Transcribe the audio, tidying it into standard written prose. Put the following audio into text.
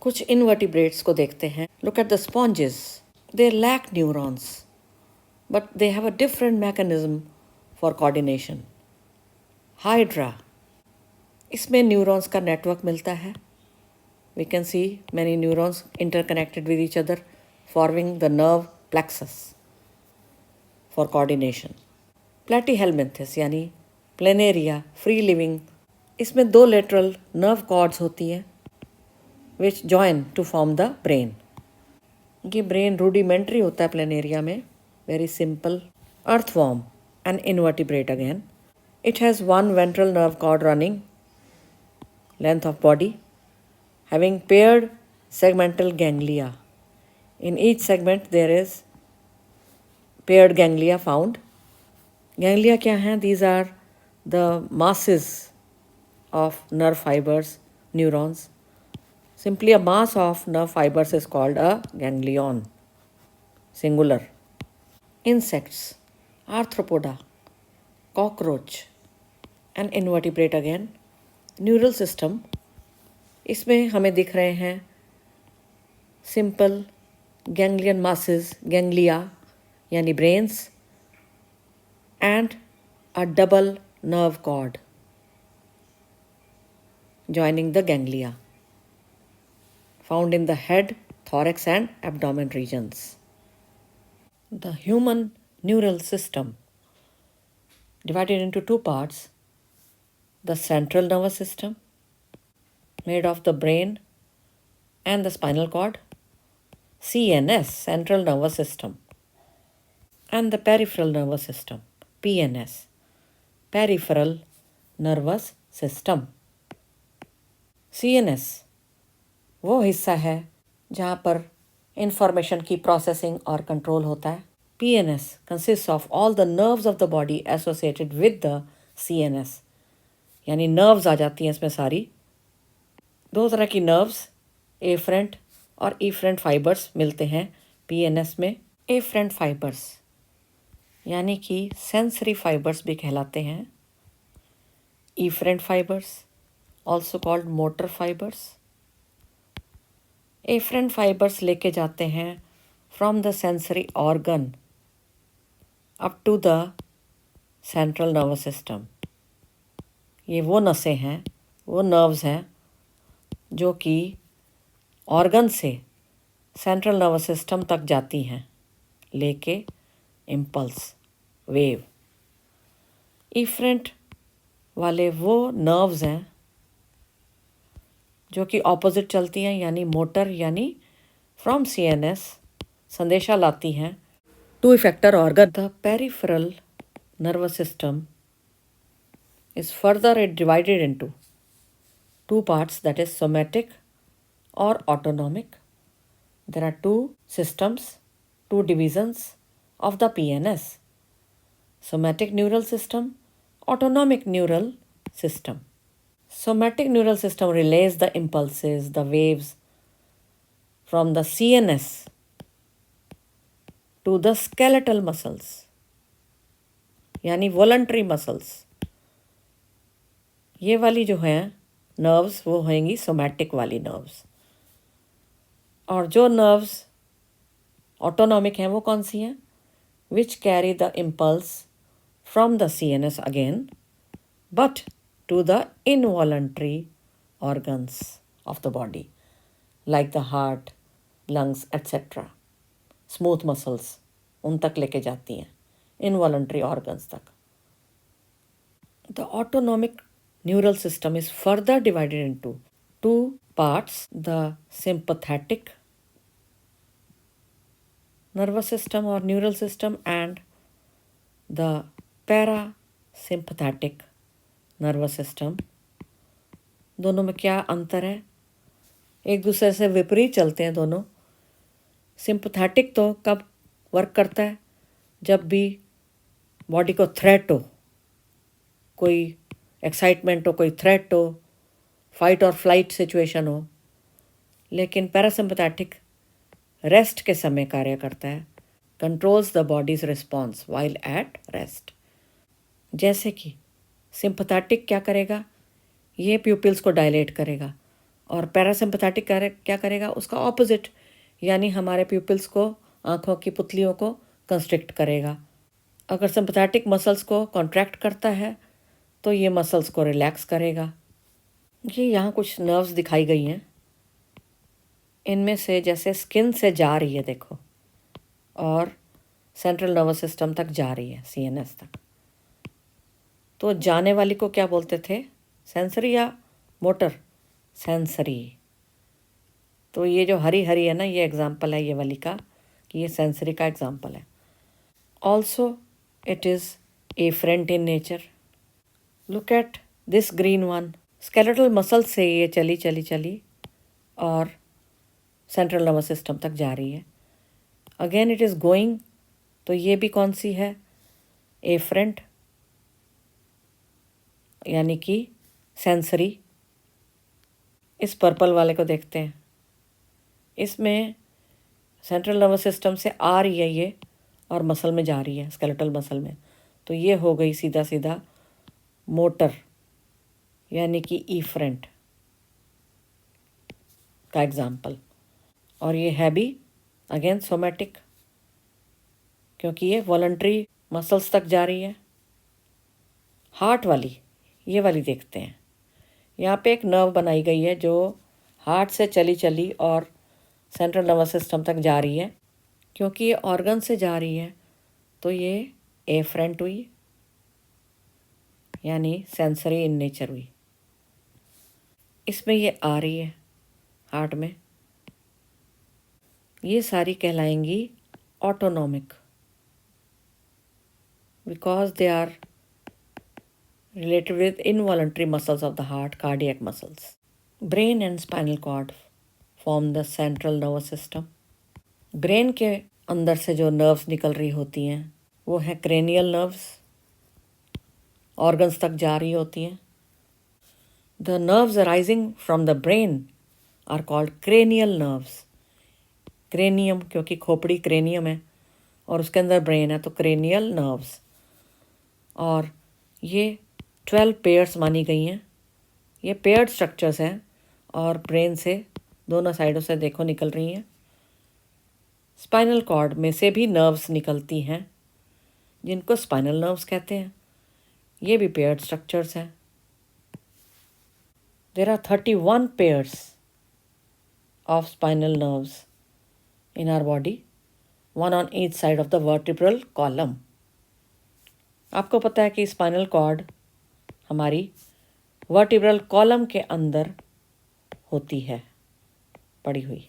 कुछ इनवर्टिब्रेट्स को देखते हैं. Look at the sponges. They lack neurons, but they have a different mechanism for coordination. Hydra. इसमें neurons का नेटवर्क मिलता है. We can see many neurons interconnected with each other, forming the nerve plexus for coordination. Platyhelminthes यानी planaria free living, इसमें 2 lateral nerve cords होती हैं which join to form the brain. ये brain rudimentary होता है planaria में, very simple. Earthworm, an invertebrate again. It has 1 ventral nerve cord running length of body, having paired segmental ganglia. In each segment there is paired ganglia found. Ganglia क्या हैं? These are the masses of nerve fibers, neurons. Simply a mass of nerve fibers is called a ganglion, singular. Insects, arthropoda, cockroach, an invertebrate again. Neural system, इसमें हमें दिख रहे हैं simple ganglion masses, ganglia यानी brains, and a double nerve cord joining the ganglia, found in the head, thorax and abdomen regions. The human neural system divided into 2 parts. The central nervous system made of the brain and the spinal cord, CNS, central nervous system, and the peripheral nervous system, PNS, peripheral nervous system. CNS वो हिस्सा है जहाँ पर information की processing और control होता है. PNS consists of all the nerves of the body associated with the CNS, यानी नर्व्स आ जाती हैं इसमें सारी. 2 तरह की नर्व्स, एफरेंट और इफरेंट फाइबर्स मिलते हैं PNS में. एफरेंट फाइबर्स यानी कि सेंसरी फाइबर्स भी कहलाते हैं. Efferent fibres also called motor fibres. Afferent fibres लेके जाते हैं from the sensory organ up to the central nervous system. ये वो नसें हैं, वो नर्व्स हैं जो कि ऑर्गन से सेंट्रल नर्वस सिस्टम तक जाती हैं लेके इम्पल्स वेव. इफरेंट वाले वो नर्व्स हैं जो कि ऑपोजिट चलती हैं, यानी मोटर यानी फ्रॉम CNS संदेशा लाती हैं to effector organ. The peripheral nervous system is further divided into 2 parts, that is somatic or autonomic. There are 2 systems, 2 divisions of the PNS: somatic neural system, autonomic neural system. Somatic neural system relays the impulses, the waves from the CNS to the skeletal muscles, यानी voluntary muscles. ये वाली जो हैं nerves वो होंगी somatic वाली nerves. और जो नर्व्स ऑटोनॉमिक हैं वो कौन सी हैं? Which carry the impulse from the CNS again but to the involuntary organs of the body like the heart, lungs etcetera. Smooth muscles उन तक लेके जाती हैं, इनवॉलंटरी ऑर्गन्स तक. The autonomic neural system is further divided into 2 parts: the sympathetic nervous system or neural system and the parasympathetic nervous system. दोनों में क्या अंतर है? एक दूसरे से विपरीत चलते हैं दोनों. सिंपैथेटिक तो कब वर्क करता है? जब भी बॉडी को थ्रेट हो, कोई एक्साइटमेंट हो, कोई थ्रेट हो, फाइट और फ्लाइट सिचुएशन हो. लेकिन पैरासिम्पैथेटिक रेस्ट के समय कार्य करता है, controls the bodies response while at rest. जैसे कि सिंपैथेटिक क्या करेगा? ये प्यूपिल्स को डायलेट करेगा और पैरासिम्पैथेटिक क्या करेगा, उसका ऑपोजिट, यानी हमारे प्यूपिल्स को, आँखों की पुतलियों को कंस्ट्रिक्ट करेगा। अगर सिंपैथेटिक मसल्स को कॉन्ट्रैक्ट करता है तो ये मसल्स को रिलैक्स करेगा। ये यहाँ कुछ नर्व्स दिखाई गई हैं, इनमें से जैसे स्किन से जा रही है देखो, और सेंट्रल नर्वस सिस्टम तक जा रही है, सीएनएस तक। तो जाने वाली को क्या बोलते थे, सेंसरी या मोटर? सेंसरी। तो ये जो हरी हरी है ना, ये एग्जाम्पल है ये वाली का, कि ये सेंसरी का एग्जाम्पल है। Also it is afferent in nature. Look at this green one, skeletal muscle से ये चली चली चली और सेंट्रल नर्वस सिस्टम तक जा रही है। अगेन इट इज़ गोइंग, तो ये भी कौन सी है, एफरेंट, यानी कि सेंसरी। इस पर्पल वाले को देखते हैं, इसमें सेंट्रल नर्वस सिस्टम से आ रही है ये और मसल में जा रही है, स्केलेटल मसल में। तो ये हो गई सीधा सीधा मोटर, यानी कि इफरेंट का एग्जाम्पल। और ये है भी अगेन सोमैटिक, क्योंकि ये वॉलंटरी मसल्स तक जा रही है। हार्ट वाली, ये वाली देखते हैं। यहाँ पे एक नर्व बनाई गई है जो हार्ट से चली चली और सेंट्रल नर्वस सिस्टम तक जा रही है। क्योंकि ये ऑर्गन से जा रही है तो ये एफरेंट हुई, यानी सेंसरी इन नेचर हुई। इसमें ये आ रही है हार्ट में, ये सारी कहलाएंगी autonomic, because they are related with involuntary muscles of the heart, cardiac muscles. Brain and spinal cord form the central nervous system. Brain के अंदर से जो नर्व्स निकल रही होती हैं वो है क्रेनियल नर्व्स, ऑर्गन्स तक जा रही होती हैं। The nerves arising from the brain are called cranial nerves. Cranium, क्योंकि खोपड़ी क्रेनियम है और उसके अंदर ब्रेन है, तो क्रेनियल नर्व्स। और ये 12 पेयर्स मानी गई हैं। ये पेयर्ड स्ट्रक्चर्स हैं और ब्रेन से दोनों साइडों से देखो निकल रही हैं। स्पाइनल कॉर्ड में से भी नर्व्स निकलती हैं जिनको स्पाइनल नर्व्स कहते हैं। ये भी पेयर्ड स्ट्रक्चर्स हैं। There are 31 pairs of spinal nerves in our body, one on each side of the vertebral column. आपको पता है कि स्पाइनल कॉर्ड हमारी वर्टिब्रल कॉलम के अंदर होती है पड़ी हुई।